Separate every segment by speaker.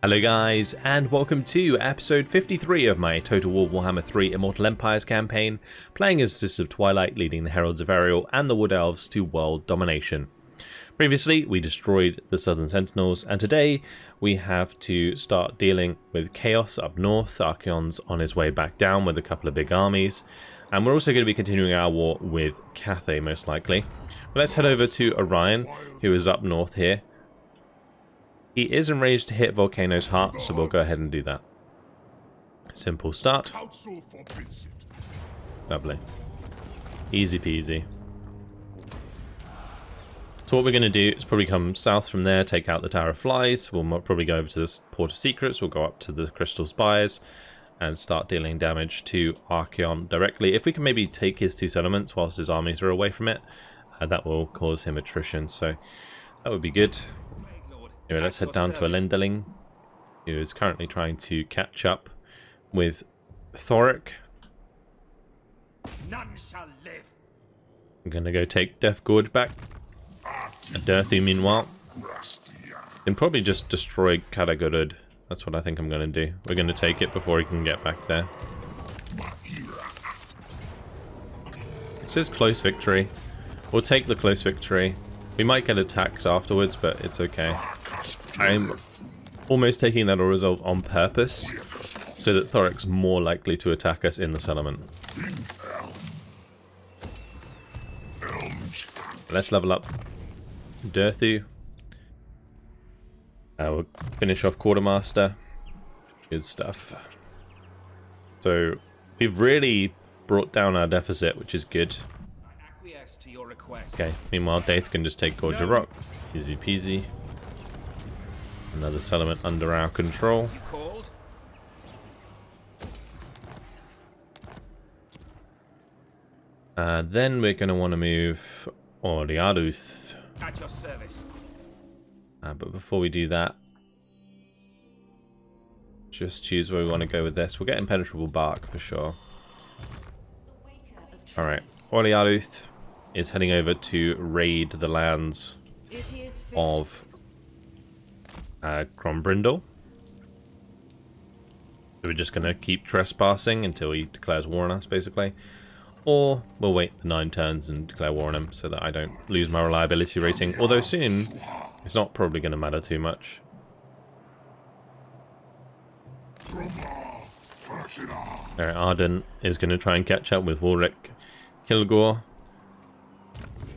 Speaker 1: Hello guys, and welcome to episode 53 of my Total War Warhammer 3 Immortal Empires campaign, playing as Sisters of Twilight, leading the Heralds of Ariel and the Wood Elves to world domination. Previously, we destroyed the Southern Sentinels, and today we have to start dealing with Chaos up north. Archeon's on his way back down with a couple of big armies, and we're also going to be continuing our war with Cathay, most likely. But let's head over to Orion, who is up north here. He is enraged to hit Volcano's heart, so we'll go ahead and do that. Simple start. Lovely. Easy peasy. So what we're going to do is probably come south from there, take out the Tower of Flies. We'll probably go over to the Port of Secrets. We'll go up to the Crystal Spires and start dealing damage to Archeon directly. If we can maybe take his two settlements whilst his armies are away from it, that will cause him attrition. So that would be good. Anyway, let's head down to Elendeling, who is currently trying to catch up with Thoric.
Speaker 2: None shall live.
Speaker 1: I'm going to go take Death Gorge back. Durthu, meanwhile, can probably just destroy Kadagorud. That's what I think I'm going to do. We're going to take it before he can get back there. It says close victory. We'll take the close victory. We might get attacked afterwards, but it's okay. I'm almost taking that resolve on purpose, so that Thoric's more likely to attack us in the settlement. Let's level up Durthu. We'll finish off Quartermaster. Good stuff. So we've really brought down our deficit, which is good. Okay, meanwhile Daith can just take Gorge of Rock. Easy peasy. Another settlement under our control. Then we're going to want to move Orialuth.
Speaker 2: At your service.
Speaker 1: But before we do that, just choose where we want to go with this. We'll get Impenetrable Bark for sure. Alright, Orialuth is heading over to raid the lands of Crombrindle. So we're just going to keep trespassing until he declares war on us, basically. Or we'll wait the 9 turns and declare war on him so that I don't lose my reliability rating. Although soon, it's not probably going to matter too much. Alright, Arden is going to try and catch up with Warwick Kilgore.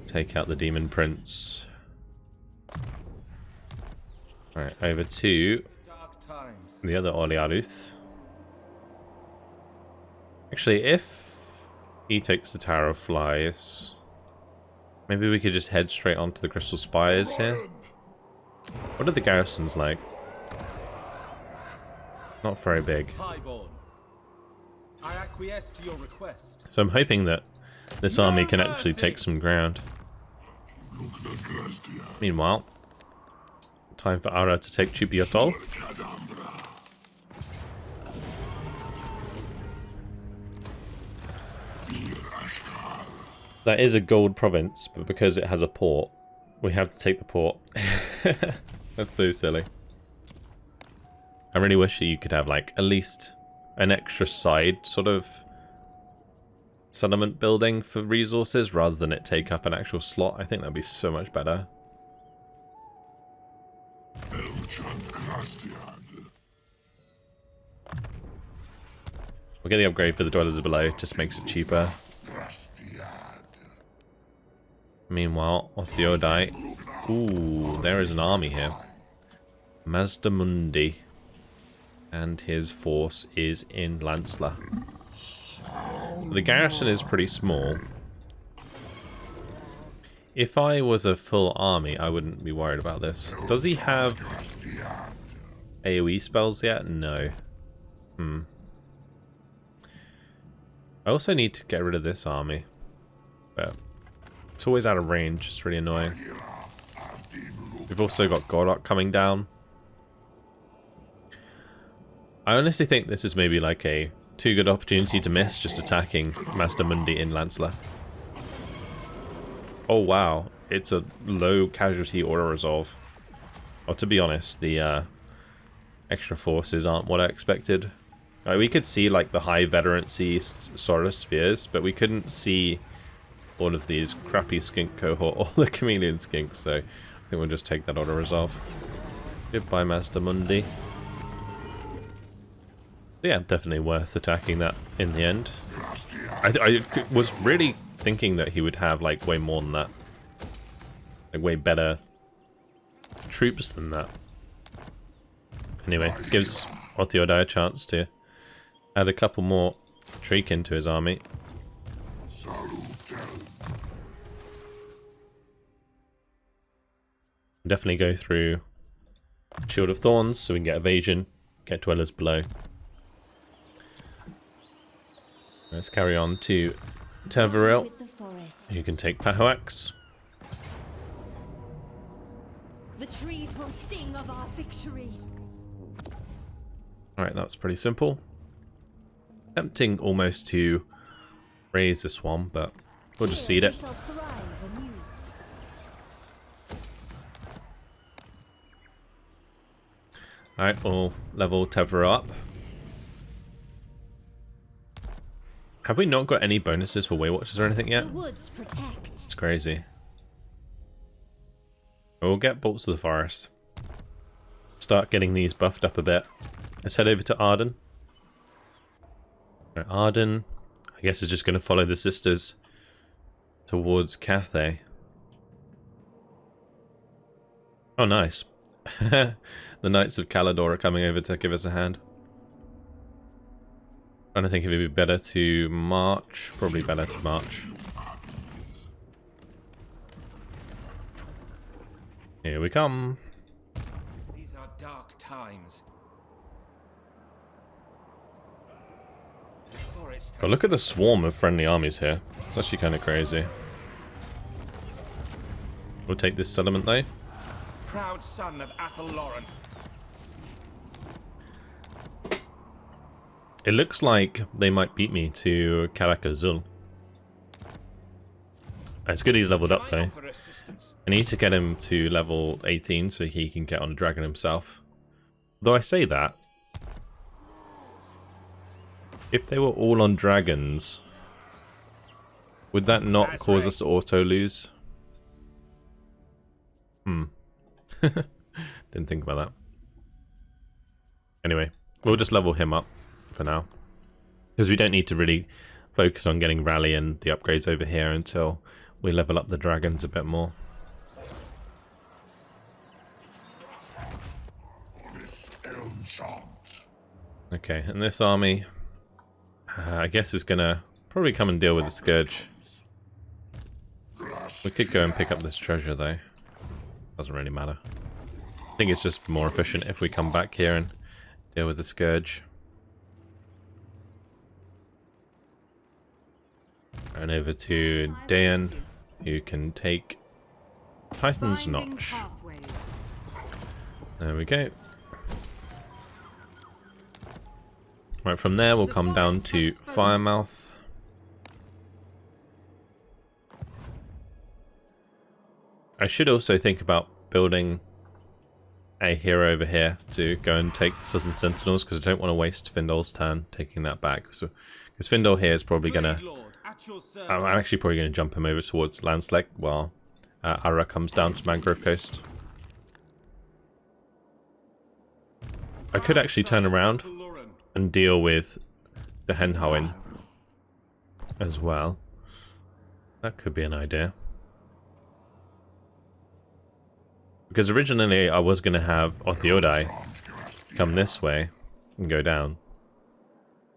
Speaker 1: Take out the Demon Prince. Alright, over to the other Orialuth. Actually, if he takes the Tower of Flies, maybe we could just head straight onto the Crystal Spires here. What are the garrisons like? Not very big.
Speaker 2: I acquiesce to your request.
Speaker 1: So I'm hoping that this army can actually take some ground. Meanwhile, time for Ara to take Chupiotol. That is a gold province, but because it has a port, we have to take the port. That's so silly. I really wish you could have like at least an extra side sort of settlement building for resources rather than it take up an actual slot. I think that'd be so much better. We'll get the upgrade for the Dwellers Below, just makes it cheaper. Meanwhile, off the Odai. Ooh, there is an army here. Mazdamundi. And his force is in Lancela. The garrison is pretty small. If I was a full army, I wouldn't be worried about this. Does he have AoE spells yet? No. I also need to get rid of this army. But it's always out of range. It's really annoying. We've also got Godok coming down. I honestly think this is maybe like a too good opportunity to miss, just attacking Master Mundi in Lancela. Oh wow, it's a low casualty auto resolve. Oh, to be honest, the extra forces aren't what I expected. Like, we could see like the high veterancy sort of spears, but we couldn't see all of these crappy skink cohort, all the chameleon skinks, so I think we'll just take that auto resolve. Goodbye, Master Mundi. Yeah, definitely worth attacking that in the end. I was really thinking that he would have like way more than that. Like way better troops than that. Anyway, gives Othiodai a chance to add a couple more Shriek into his army. Definitely go through Shield of Thorns so we can get evasion, get Dwellers below. Let's carry on to Teveril. You can take Pahoax.
Speaker 3: The trees will sing of our victory.
Speaker 1: Alright, that's pretty simple. Tempting almost to raise this one, but we'll just seed it. Alright, we'll level Teveril up. Have we not got any bonuses for Waywatchers or anything yet? It's crazy. We'll get Bolts of the Forest. Start getting these buffed up a bit. Let's head over to Arden. Right, Arden, I guess, is just going to follow the sisters towards Cathay. Oh, nice. The Knights of Calador are coming over to give us a hand. I don't think it would be better to march. Probably better to march. Here we come.
Speaker 2: These are dark times.
Speaker 1: Oh, look at the swarm of friendly armies here. It's actually kind of crazy. We'll take this settlement though.
Speaker 2: Proud son of Athel Lauren.
Speaker 1: It looks like they might beat me to Karakazul. It's good he's leveled up though. I need to get him to level 18 so he can get on a dragon himself. Though I say that, if they were all on dragons, would that not cause us to auto lose? Didn't think about that. Anyway, we'll just level him up for now, because we don't need to really focus on getting rally and the upgrades over here until we level up the dragons a bit more. Okay, and this army, I guess, is gonna probably come and deal with the Scourge. We could go and pick up this treasure though. Doesn't really matter. I think it's just more efficient if we come back here and deal with the Scourge. And over to Dayan, who can take Titan's Notch. There we go. Right, from there we'll come down to Firemouth. I should also think about building a hero over here to go and take the Southern Sentinels, because I don't want to waste Findol's turn taking that back. So, because Findol here is probably gonna, I'm actually probably gonna jump him over towards Landslek while Ara comes down to Mangrove Coast. I could actually turn around and deal with the Henhoin as well. That could be an idea. Because originally I was going to have Othiodai come this way and go down.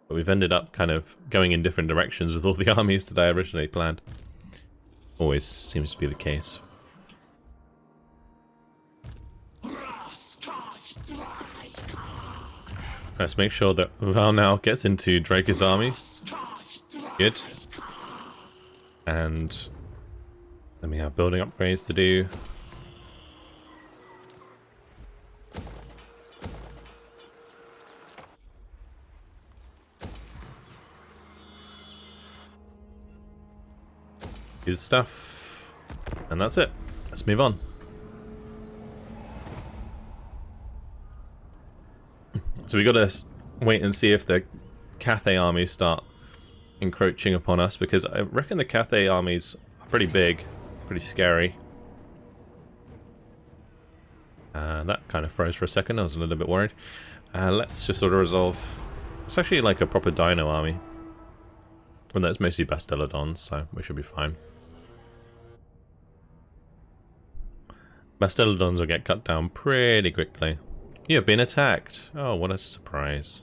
Speaker 1: But we've ended up kind of going in different directions with all the armies that I originally planned. Always seems to be the case. Let's make sure that Val now gets into Drycha's army. Good. And then we have building upgrades to do. Good stuff. And that's it. Let's move on. So we got to wait and see if the Cathay armies start encroaching upon us, because I reckon the Cathay armies are pretty big, pretty scary. That kind of froze for a second. I was a little bit worried. Let's just sort of resolve. It's actually like a proper dino army. And that's mostly Bastiladons, so we should be fine. Bastiladons will get cut down pretty quickly. You have been attacked. Oh, what a surprise.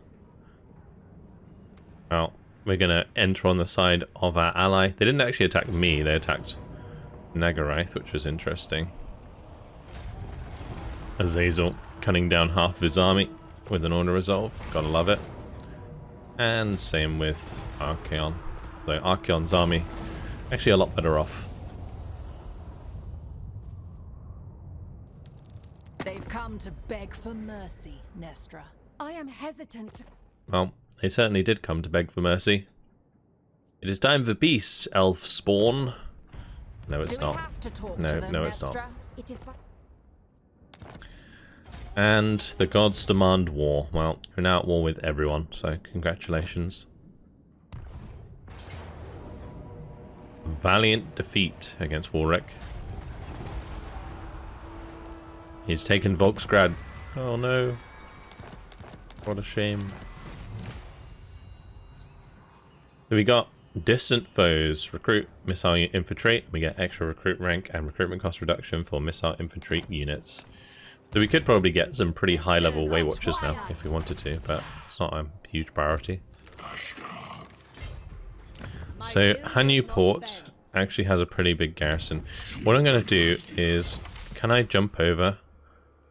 Speaker 1: Well, we're going to enter on the side of our ally. They didn't actually attack me, they attacked Nagarath, which was interesting. Azazel cutting down half of his army with an order resolve. Gotta love it. And same with Archaon. Though Archaon's army actually a lot better off.
Speaker 4: They've come to beg for mercy, Nestra.
Speaker 3: I am hesitant.
Speaker 1: Well, they certainly did come to beg for mercy. It is time for peace, elf spawn. No, it's not. No, it's not.
Speaker 3: It is but
Speaker 1: And the gods demand war. Well, you're now at war with everyone, so congratulations. Valiant defeat against Warwick. He's taken Volksgrad. Oh no. What a shame. So we got distant foes. Recruit missile infantry. We get extra recruit rank and recruitment cost reduction for missile infantry units. So we could probably get some pretty high level Way Watchers now if we wanted to, but it's not a huge priority. So Hanyu Port actually has a pretty big garrison. What I'm going to do is, can I jump over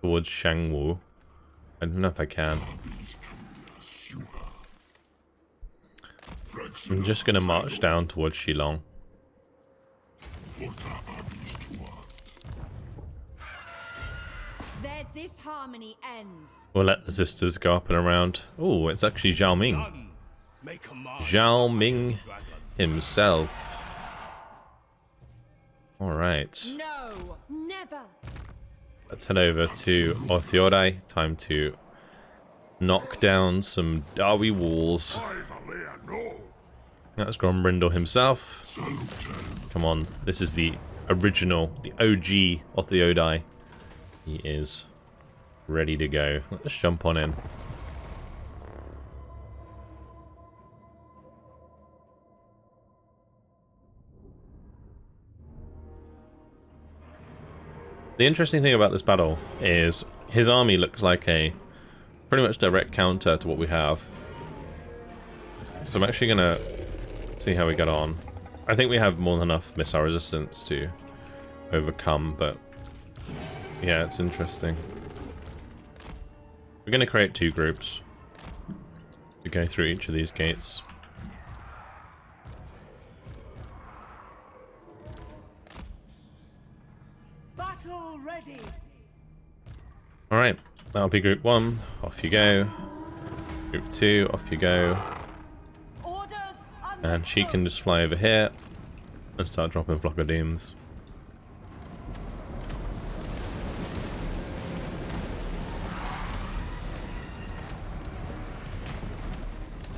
Speaker 1: towards Shangwu? I don't know if I can. I'm just going to march down towards Shillong.
Speaker 3: their disharmony ends.
Speaker 1: We'll let the sisters go up and around. Oh, it's actually Zhao Ming. Zhao Ming himself. Alright.
Speaker 3: No, never.
Speaker 1: Let's head over to Orthiodai. Time to knock down some Dawi walls. That's Grombrindle himself. Come on, this is the original, the OG Orthiodai. He is ready to go. Let's jump on in. The interesting thing about this battle is his army looks like a pretty much direct counter to what we have. So I'm actually going to see how we get on. I think we have more than enough missile resistance to overcome, but yeah, it's interesting. We're going to create two groups to go through each of these gates.
Speaker 4: Battle ready.
Speaker 1: Alright, that'll be group 1. Off you go. Group 2, off you go.
Speaker 4: Orders
Speaker 1: And she can just fly over here and start dropping Flock of Dooms.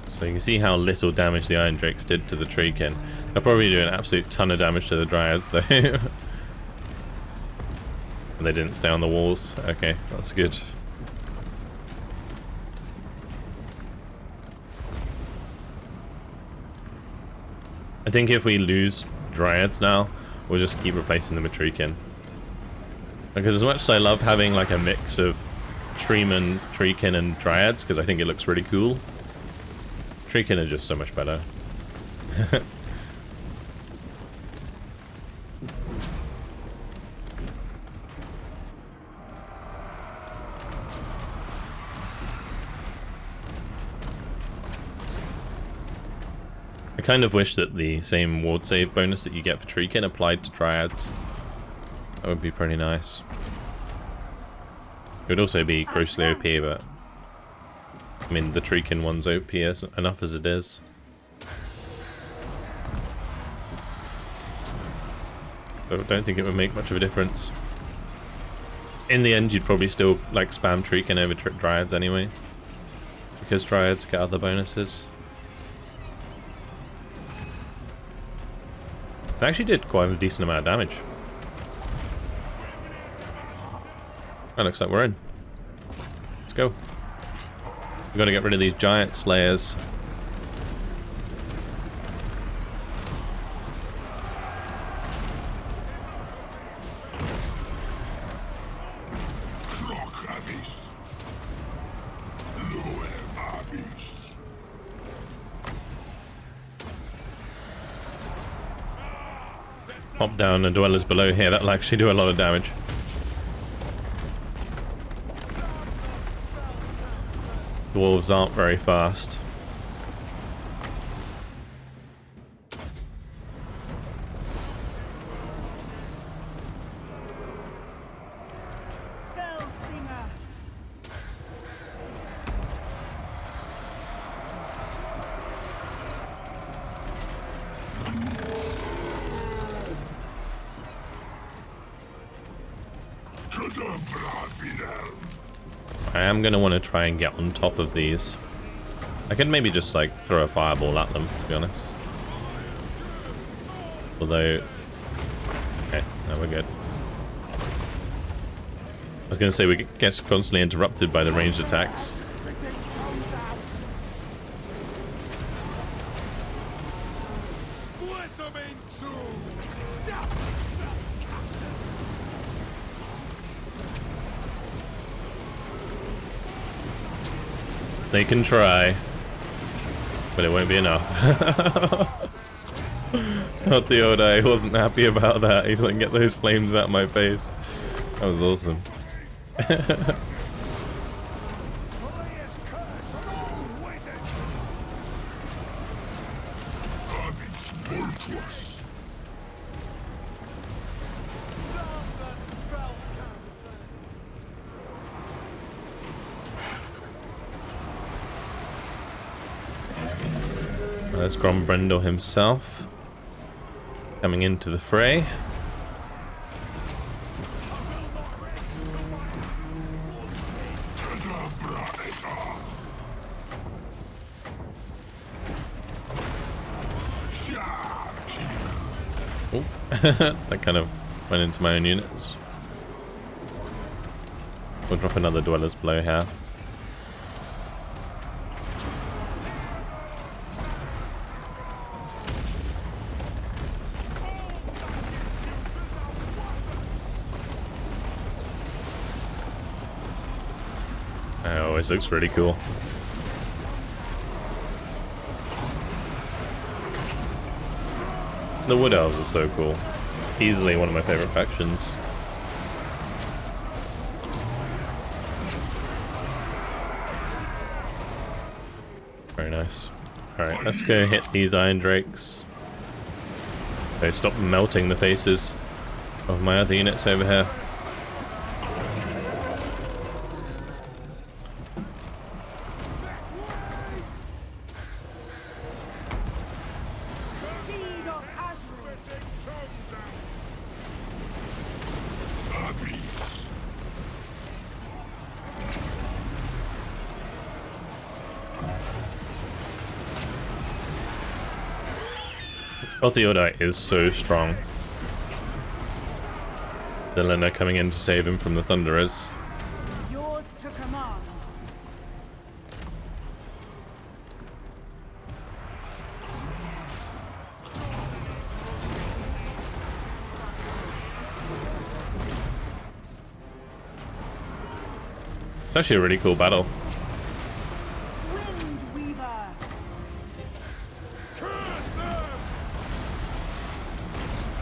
Speaker 1: So you can see how little damage the Iron Drakes did to the Treekin. They'll probably do an absolute ton of damage to the Dryads though. And they didn't stay on the walls. Okay, that's good. I think if we lose Dryads now, we'll just keep replacing them with Treekin. Because as much as I love having like a mix of Treeman, Treekin and Dryads, because I think it looks really cool, Treekin are just so much better. I kind of wish that the same ward save bonus that you get for Treekin applied to Dryads. That would be pretty nice. It would also be grossly OP, but I mean, the Treekin one's OP enough as it is. So I don't think it would make much of a difference. In the end, you'd probably still like spam Treekin over Dryads anyway. because Dryads get other bonuses. It actually did quite a decent amount of damage. That looks like we're in. Let's go. We've got to get rid of these giant slayers. Pop down the dwellers below here, that'll actually do a lot of damage. Dwarves aren't very fast. I am going to want to try and get on top of these. I could maybe just like throw a fireball at them, to be honest. Although... Okay, no, we're good. I was going to say we get constantly interrupted by the ranged attacks. They can try, but it won't be enough. Not the old eye wasn't happy about that. He's like, get those flames out of my face. That was awesome. There's Grombrindle himself coming into the fray. Oh, that kind of went into my own units. We'll drop another Dweller's Blow here. Oh, this looks really cool. The Wood Elves are so cool. Easily one of my favorite factions. Very nice. Alright, let's go hit these Iron Drakes. Okay, stop melting the faces of my other units over here. Theodite is so strong. Delena coming in to save him from the Thunderers.
Speaker 4: Yours to command.
Speaker 1: It's actually a really cool battle.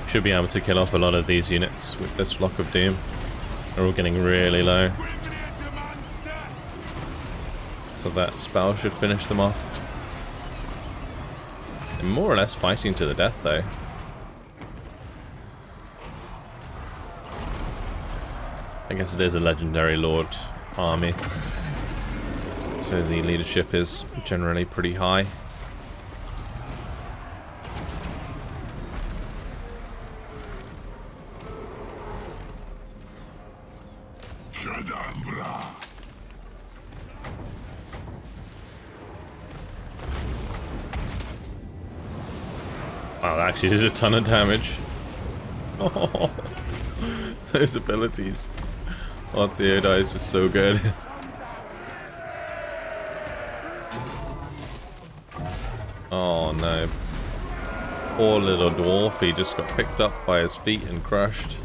Speaker 1: Should be able to kill off a lot of these units with this Flock of Doom. They're all getting really low. So that spell should finish them off. They're more or less fighting to the death though. I guess it is a legendary Lord army. So the leadership is generally pretty high. Wow, that actually did a ton of damage. Oh, those abilities. Oh, Theodai is just so good. Oh no. Poor little dwarf, he just got picked up by his feet and crushed.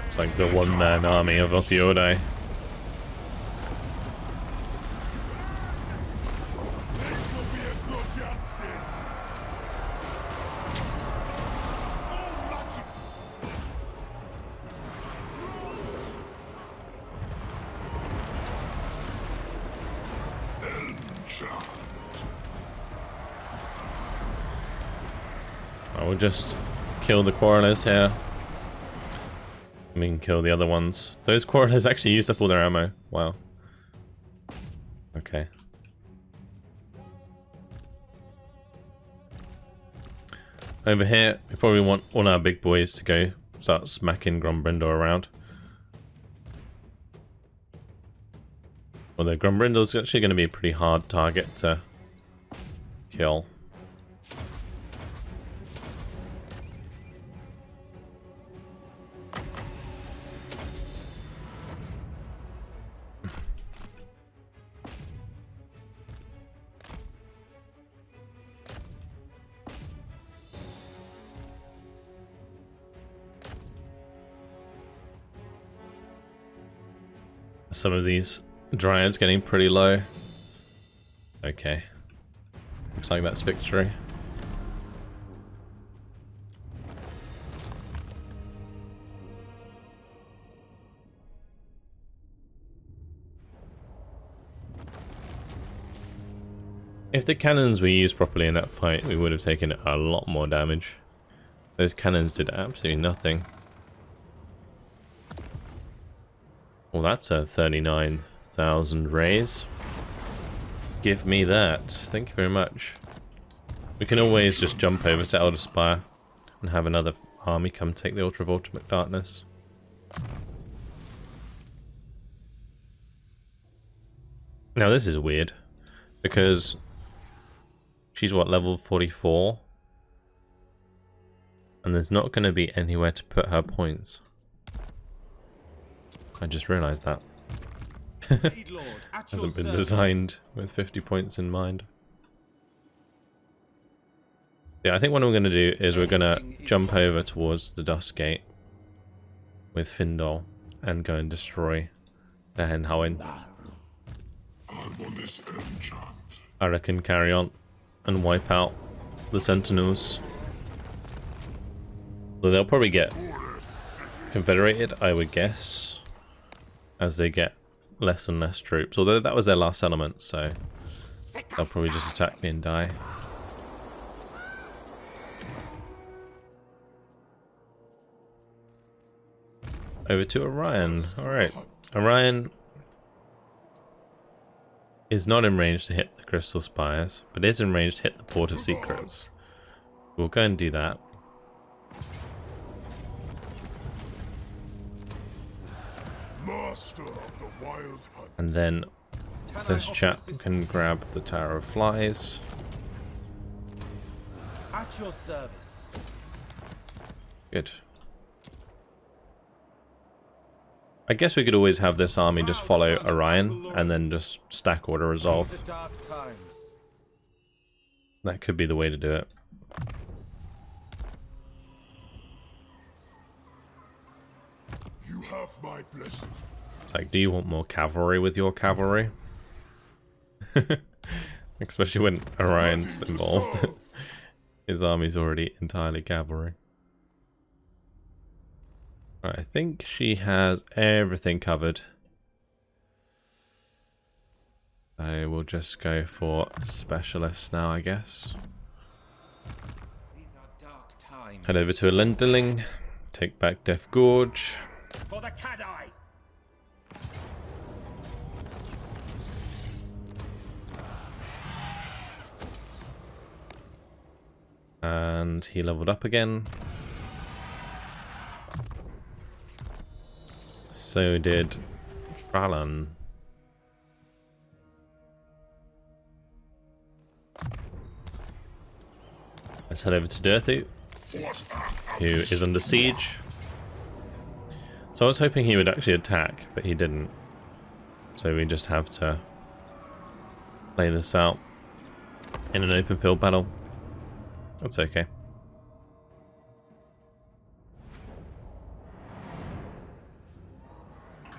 Speaker 1: It's like the one-man army of Ophiodai. I will just kill the Quarrelers here. I mean, kill the other ones. Those Quarrelers actually used up all their ammo. Wow. Okay. Over here, we probably want all our big boys to go start smacking Grombrindor around. Although Grombrindor's actually going to be a pretty hard target to kill. Some of these Dryads getting pretty low. Okay. Looks like that's victory. If the cannons were used properly in that fight, we would have taken a lot more damage. Those cannons did absolutely nothing. Well, that's a 39,000 raise. Give me that. Thank you very much. We can always just jump over to Elder Spire and have another army come take the Altar of Ultimate Darkness. Now this is weird, because she's what, level 44? And there's not going to be anywhere to put her points. I just realised that. Hasn't been designed with 50 points in mind. Yeah, I think what I'm going to do is we're going to jump over towards the Dust Gate with Findol and go and destroy the Henhowen. I reckon carry on and wipe out the Sentinels. Though they'll probably get confederated, I would guess, as they get less and less troops. Although that was their last settlement, so they'll probably just attack me and die. Over to Orion. Alright. Orion is not in range to hit the Crystal Spires, but is in range to hit the Port of Secrets. We'll go and do that. And then this chap can grab the Tower of Flies.
Speaker 2: At your service.
Speaker 1: Good. I guess we could always have this army just follow Orion and then just stack order resolve. That could be the way to do it.
Speaker 5: You have my blessing.
Speaker 1: It's like, do you want more cavalry with your cavalry? Especially when Orion's involved. His army's already entirely cavalry. Right, I think she has everything covered. I will just go for specialists now, I guess.
Speaker 2: These are dark times.
Speaker 1: Head over to Elenderling, take back Death Gorge.
Speaker 2: For the Cadai.
Speaker 1: And he leveled up again. So did Fralan. Let's head over to Durthu, who is under siege. So I was hoping he would actually attack, but he didn't. So we just have to play this out in an open field battle. That's okay.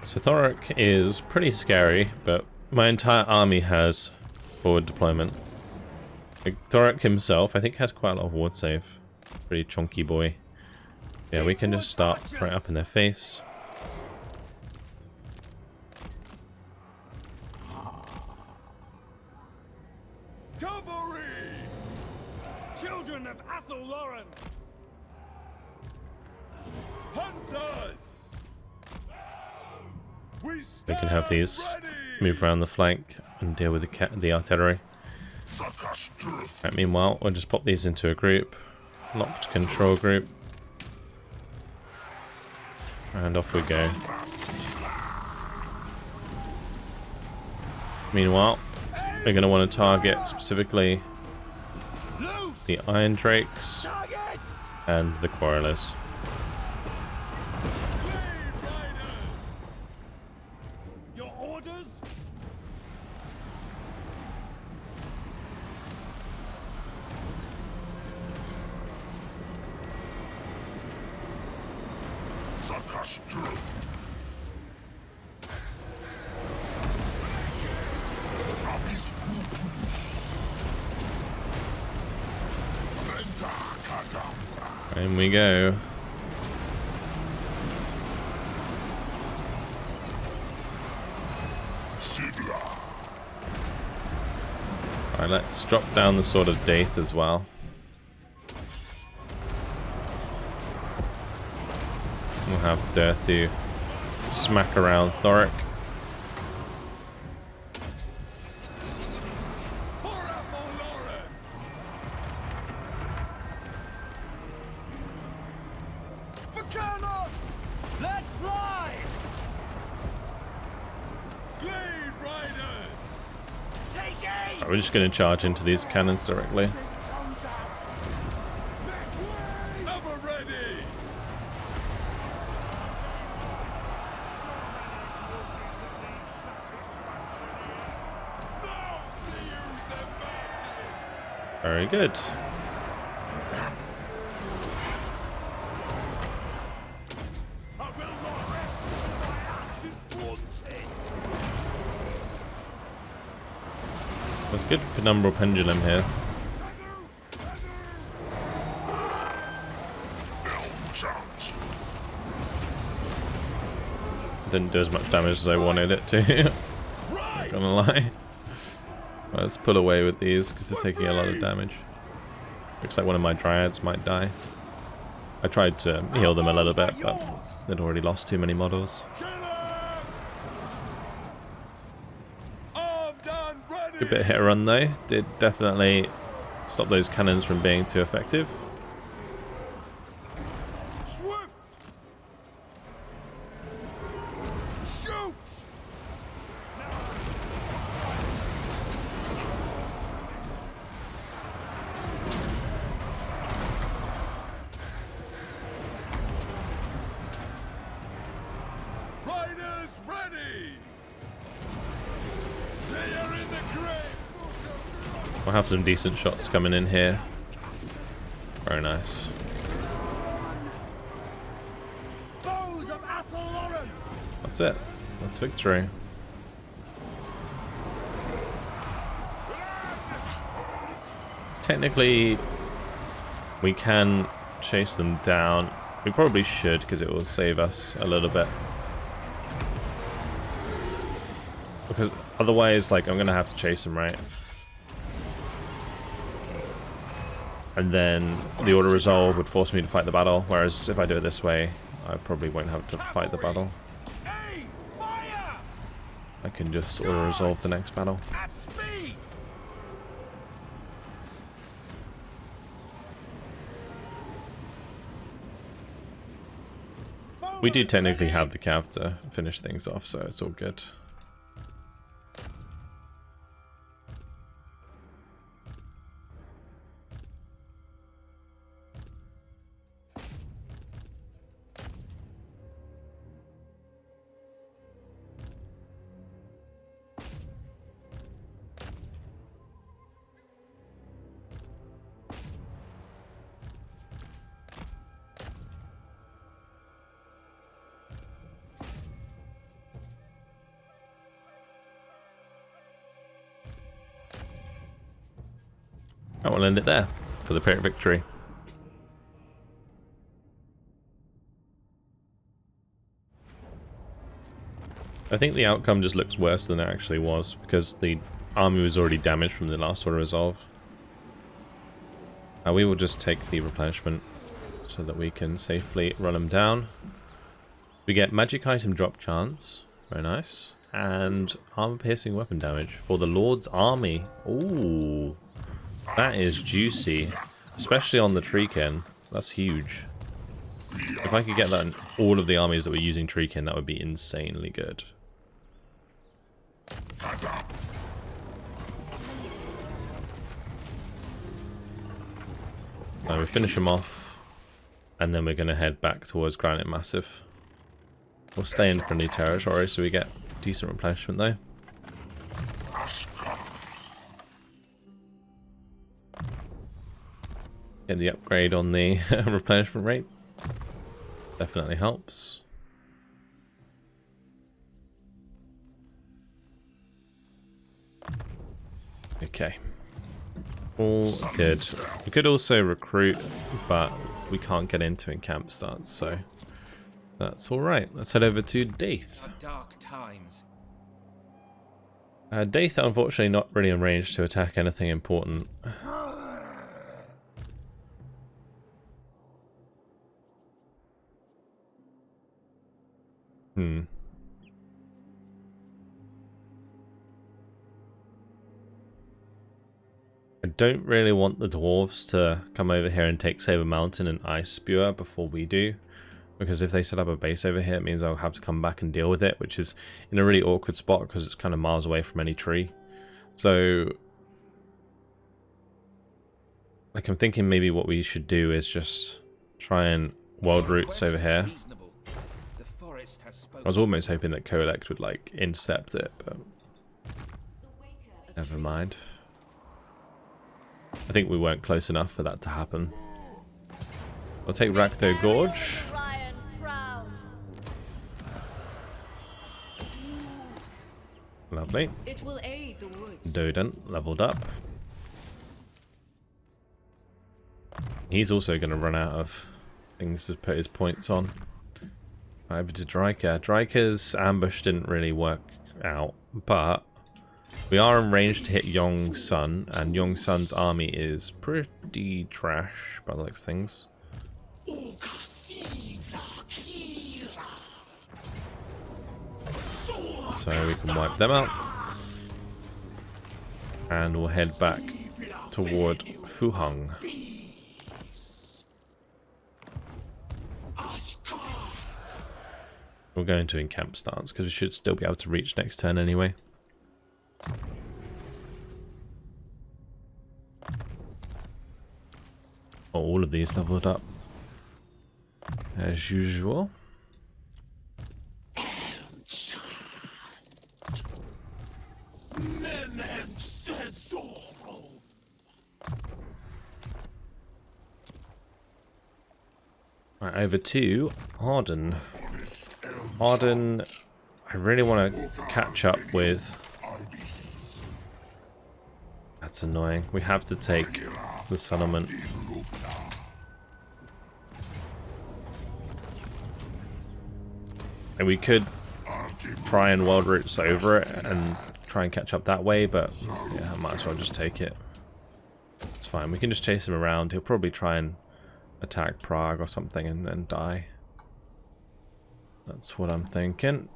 Speaker 1: So Thoric is pretty scary, but my entire army has forward deployment. Like, Thoric himself, I think, has quite a lot of ward save. Pretty chunky boy. Yeah, we can just start right up in their face.
Speaker 2: Cavalry! Children of Athel Lauren! Hunters!
Speaker 1: We can have these move around the flank and deal with the artillery. Right, meanwhile, we'll just pop these into a group. Locked control group. And off we go. Meanwhile, we're going to want to target specifically the Iron Drakes and the Quarrelers.
Speaker 2: Your orders?
Speaker 1: In we go. Alright, let's drop down the Sword of Death as well. We'll have Durthu smack around Thoric. We're just going to charge into these cannons directly. Very good. That's good penumbral pendulum here. Didn't do as much damage as I wanted it to. Not gonna lie. Let's pull away with these because they're taking a lot of damage. Looks like one of my dryads might die. I tried to heal them a little bit, but they'd already lost too many models. Good bit of hit run though. Did definitely stop those cannons from being too effective. We'll have some decent shots coming in here. Very nice. That's it. That's victory. Technically, we can chase them down. We probably should because it will save us a little bit. Because otherwise, like, I'm going to have to chase them, right? And then the auto resolve would force me to fight the battle, whereas if I do it this way, I probably won't have to fight the battle. I can just auto resolve the next battle. We do technically have the cav to finish things off, so it's all good. I will end it there for the Pyrrhic victory. I think the outcome just looks worse than it actually was because the army was already damaged from the last order resolve. We will just take the replenishment so that we can safely run them down. We get magic item drop chance, very nice, and armor piercing weapon damage for the Lord's army. Ooh. That is juicy, especially on the Treekin. That's huge. If I could get that in all of the armies that were using Treekin, that would be insanely good. Now we finish him off, and then we're going to head back towards Granite Massif. We'll stay in friendly territory so we get decent replenishment though. Get the upgrade on the replenishment rate. Definitely helps. Okay. All good. We could also recruit, but we can't get into in camp starts, so that's alright. Let's head over to Daith.
Speaker 2: Dark times.
Speaker 1: Daith, unfortunately, not really in range to attack anything important. I don't really want the dwarves to come over here and take Saber Mountain and Ice Spewer before we do, because if they set up a base over here, it means I'll have to come back and deal with it, which is in a really awkward spot because it's kind of miles away from any tree. So, like, I'm thinking maybe what we should do is just try and world roots over here. I was almost hoping that Collect would, like, intercept it, but never mind. I think we weren't close enough for that to happen. I'll take Rakdo Gorge.
Speaker 3: Orion proud.
Speaker 1: Lovely.
Speaker 3: It will aid the woods.
Speaker 1: Dodent leveled up. He's also going to run out of things to put his points on. Over to Drycha. Drycha's ambush didn't really work out, but we are in range to hit Yong Sun, and Yong Sun's army is pretty trash by the looks of things. So we can wipe them out. And we'll head back toward Fuhang. We'll go into encamp stance because we should still be able to reach next turn anyway. All of these leveled up as usual. Right, over to Arden. Arden, I really want to catch up with. That's annoying. We have to take the settlement. And we could try and world routes over it and try and catch up that way, but yeah, I might as well just take it. It's fine. We can just chase him around. He'll probably try and attack Prague or something and then die. That's what I'm thinking.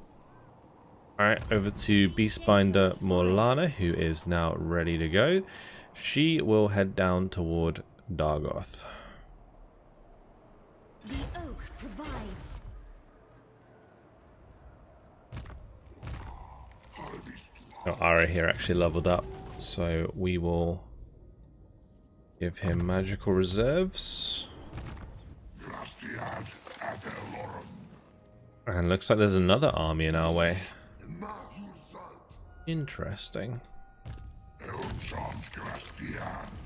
Speaker 1: Alright, over to Beastbinder Morlana, who is now ready to go. She will head down toward Dargoth.
Speaker 3: The oak provides.
Speaker 1: Oh, Ariel here actually leveled up, so we will give him magical reserves. And looks like there's another army in our way. Interesting.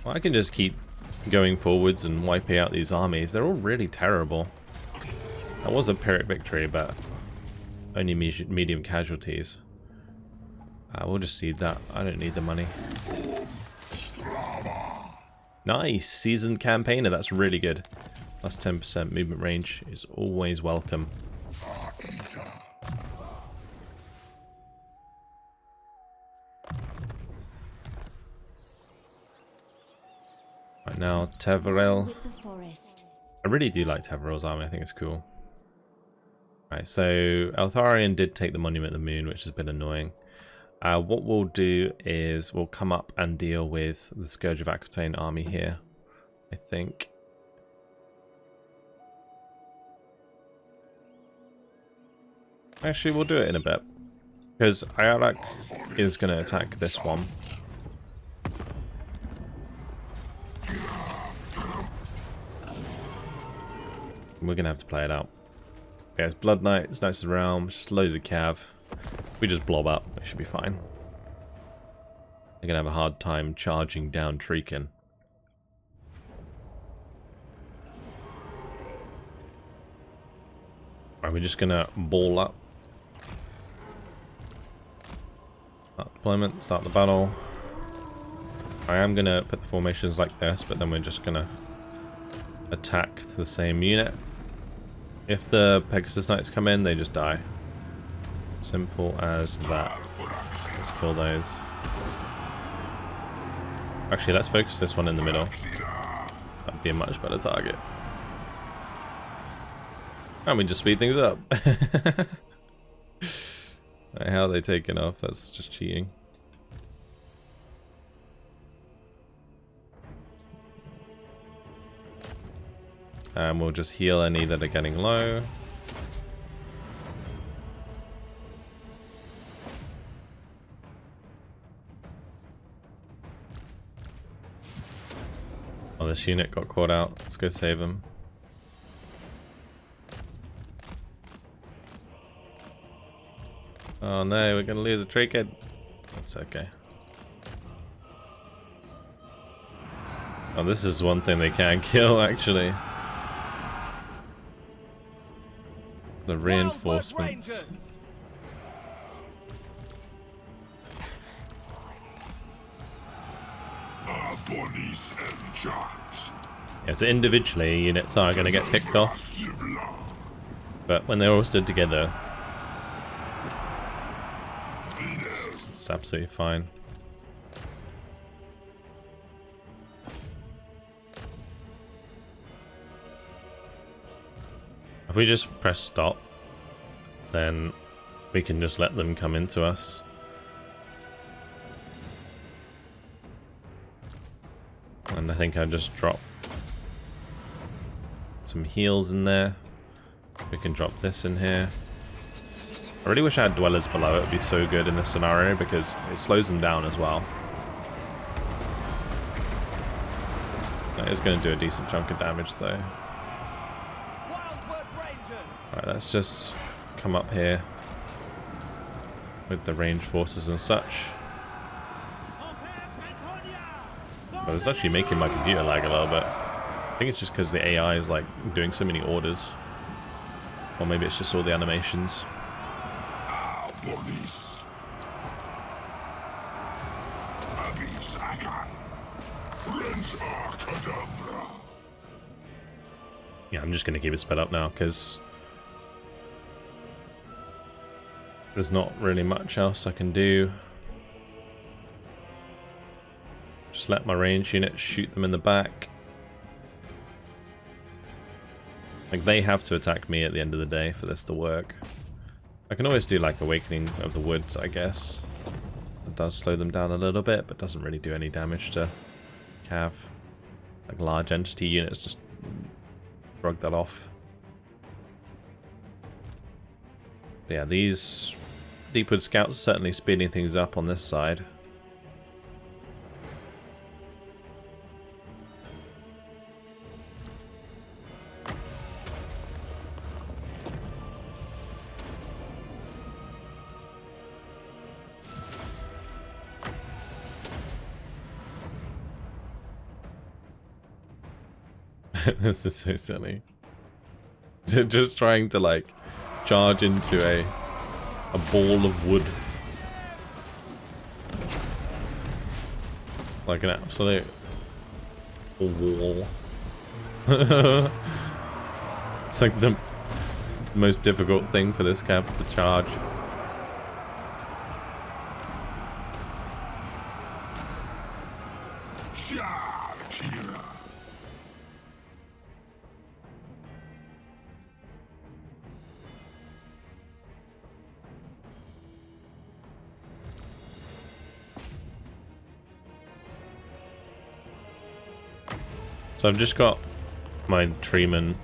Speaker 1: Well, I can just keep going forwards and wiping out these armies. They're all really terrible. That was a Pyrrhic victory, but only medium casualties. We'll just seed that. I don't need the money. Nice! Seasoned campaigner. That's really good. Plus 10% movement range is always welcome. Right now, Teverel. I really do like Teverel's army. I think it's cool. Right, so Eltharion did take the Monument of the Moon, which has been annoying. What we'll do is we'll come up and deal with the Scourge of Aquitaine army here, I think. Actually, we'll do it in a bit, because Ialak is going to attack this one. We're going to have to play it out. Yeah, it's Blood Knight, it's Knights of the Realm, it's just loads of cav. If we just blob up, it should be fine. They're going to have a hard time charging down Treekin. Right, we're just going to ball up. Start deployment, start the battle. I am going to put the formations like this, but then we're just going to attack the same unit. If the Pegasus Knights come in, they just die. Simple as that. Let's kill those. Actually, let's focus this one in the middle. That'd be a much better target. And we just speed things up. Like, how are they taking off? That's just cheating. And we'll just heal any that are getting low. Oh, this unit got caught out. Let's go save him. Oh no, we're gonna lose a Treekin. That's okay. Oh, this is one thing they can kill, actually. The reinforcements. Yeah, so individually units are going to get picked off, but when they're all stood together, it's absolutely fine. If we just press stop, then we can just let them come into us. And I think I just drop some heals in there. We can drop this in here. I really wish I had dwellers below. It would be so good in this scenario because it slows them down as well. That is going to do a decent chunk of damage though. Alright, let's just come up here with the ranged forces and such. But it's actually making my computer lag a little bit. I think it's just because the AI is like doing so many orders. Or maybe it's just all the animations. Yeah, I'm just going to keep it sped up now because there's not really much else I can do. Just let my range units shoot them in the back. Like, they have to attack me at the end of the day for this to work. I can always do like Awakening of the Woods, I guess. It does slow them down a little bit, but doesn't really do any damage to Cav. Like large entity units just shrug that off. But yeah, these Deepwood Scouts certainly speeding things up on this side. This is so silly. Just trying to like charge into a ball of wood. Like an absolute wall. It's like the most difficult thing for this cav to charge. So I've just got my treeman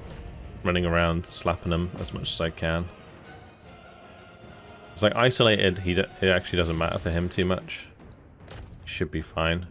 Speaker 1: running around slapping them as much as I can. It's like isolated, it actually doesn't matter for him too much. Should be fine.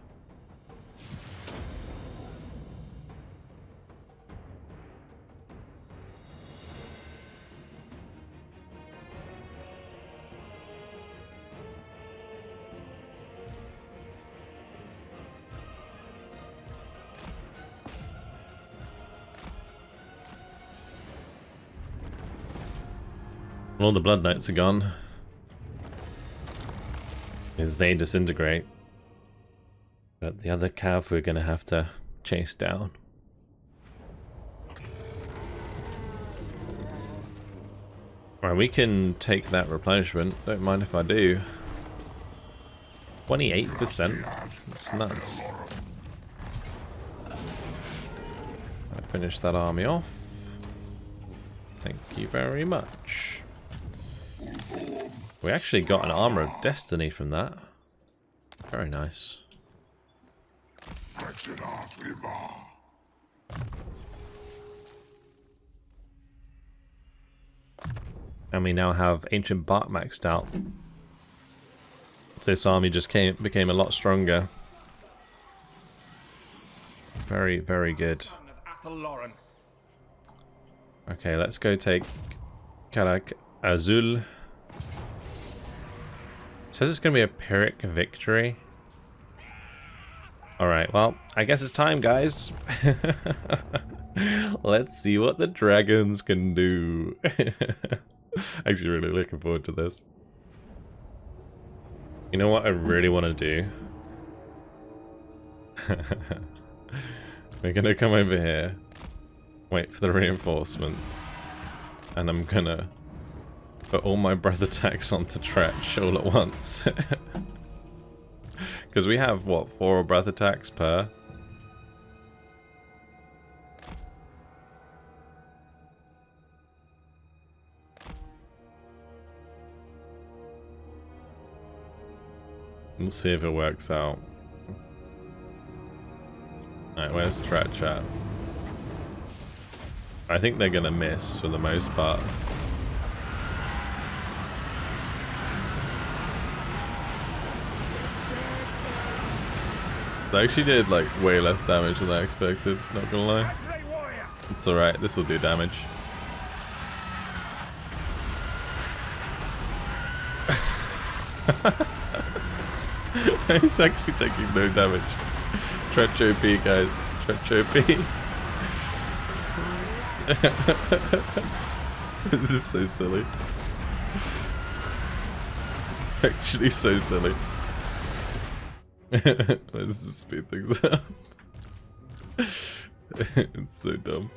Speaker 1: All the Blood Knights are gone. As they disintegrate. But the other cav we're gonna have to chase down. Alright, we can take that replenishment. Don't mind if I do. 28%. That's nuts. I finished that army off. Thank you very much. We actually got an Armor of Destiny from that. Very nice. And we now have Ancient Bark maxed out. So this army just became a lot stronger. Very, very good. Okay, let's go take Karak Azul. It says it's going to be a Pyrrhic victory. Alright, well, I guess it's time, guys. Let's see what the dragons can do. Actually, really looking forward to this. You know what I really want to do? We're going to come over here, wait for the reinforcements, and I'm going to put all my breath attacks onto Tretch all at once. Because we have, what, 4 breath attacks per? Let's see if it works out. Alright, where's Tretch at? I think they're gonna miss for the most part. They actually did like way less damage than I expected, not gonna lie. It's alright, this will do damage. He's actually taking no damage. Tretch OP, guys. Tretch OP. This is so silly. Actually so silly. Let's just speed things up. It's so dumb.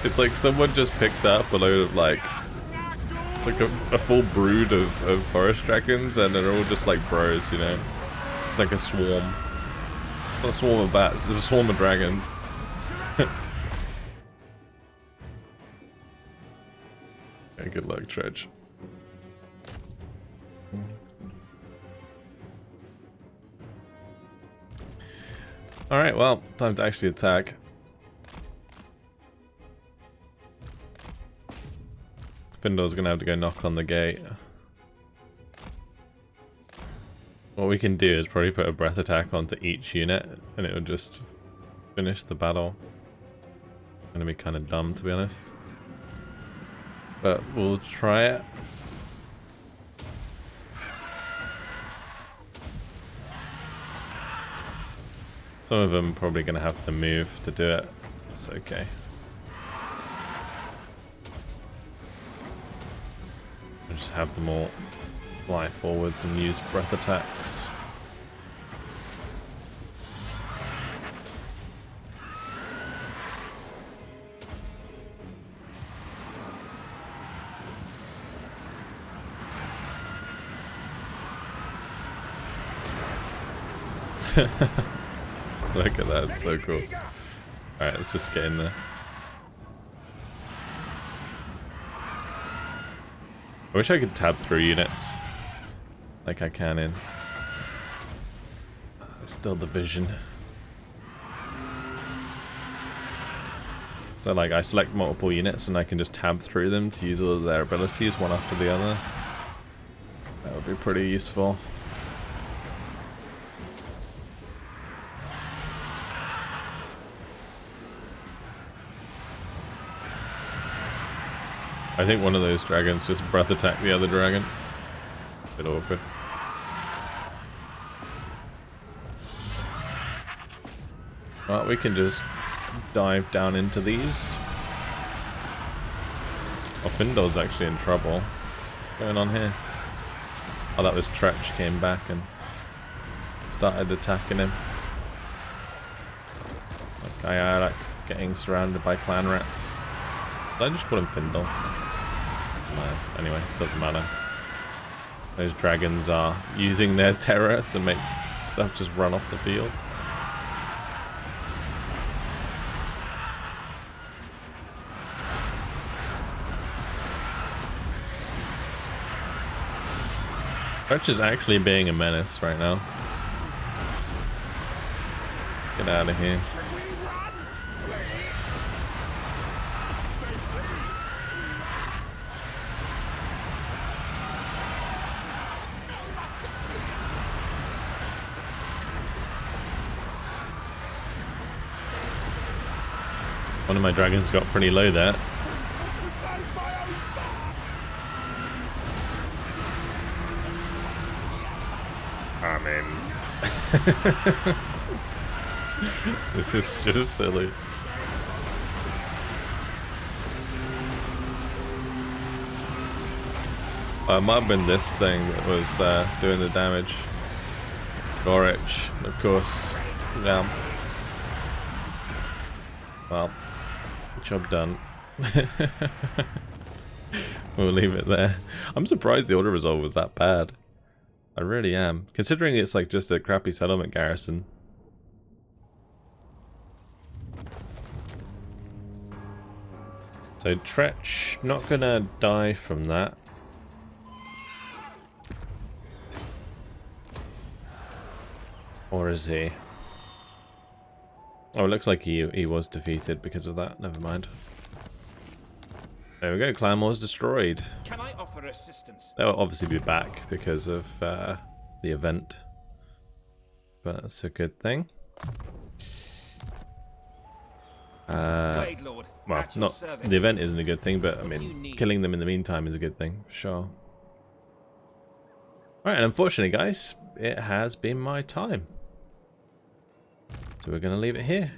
Speaker 1: It's like someone just picked up a load of like a full brood of forest dragons, and they're all just like bros, you know, like a swarm. It's not a swarm of bats; it's a swarm of dragons. Okay, good luck, Tretch. Alright, well, time to actually attack. Findor's gonna have to go knock on the gate. What we can do is probably put a breath attack onto each unit and it will just finish the battle. Gonna be kind of dumb, to be honest. But we'll try it. Some of them are probably going to have to move to do it. It's okay. We'll just have them all fly forwards and use breath attacks. Look at that, it's so cool. Alright, let's just get in there. I wish I could tab through units like I can in Still Division. So like I select multiple units and I can just tab through them to use all of their abilities one after the other. That would be pretty useful. I think one of those dragons just breath attacked the other dragon. Bit awkward. Well, we can just dive down into these. Oh, Findor's actually in trouble. What's going on here? Oh, that was Drycha came back and started attacking him. Like I like getting surrounded by clan rats. Did I just call him Findor? Anyway, doesn't matter. Those dragons are using their terror to make stuff just run off the field. Drycha's actually being a menace right now. Get out of here. One of my dragons got pretty low there. I'm in. This is just silly. It might have been this thing that was doing the damage. Gorich, of course. Yeah. Well, job done. We'll leave it there. I'm surprised the order resolve was that bad. I really am. Considering it's like just a crappy settlement garrison. So Drycha not gonna die from that. Or is he? Oh, it looks like he was defeated because of that. Never mind. There we go. Clan was destroyed.
Speaker 2: Can I offer assistance?
Speaker 1: They'll obviously be back because of the event, but that's a good thing.
Speaker 2: Blade Lord,
Speaker 1: Well,
Speaker 2: at your
Speaker 1: not
Speaker 2: service.
Speaker 1: the event isn't a good thing, but I
Speaker 2: What do you
Speaker 1: mean,
Speaker 2: need?
Speaker 1: killing them in the meantime is a good thing, for sure. All right, and unfortunately, guys, it has been my time. So we're going to leave it here.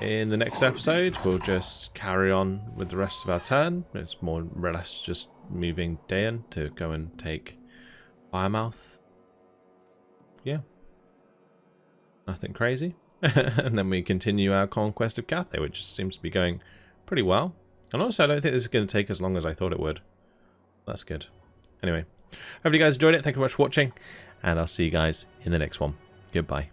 Speaker 1: In the next episode, we'll just carry on with the rest of our turn. It's more or less just moving Dayan to go and take Firemouth. Yeah. Nothing crazy. And then we continue our conquest of Cathay, which seems to be going pretty well. And also, I don't think this is going to take as long as I thought it would. That's good. Anyway, hope you guys enjoyed it. Thank you very much for watching. And I'll see you guys in the next one. Goodbye.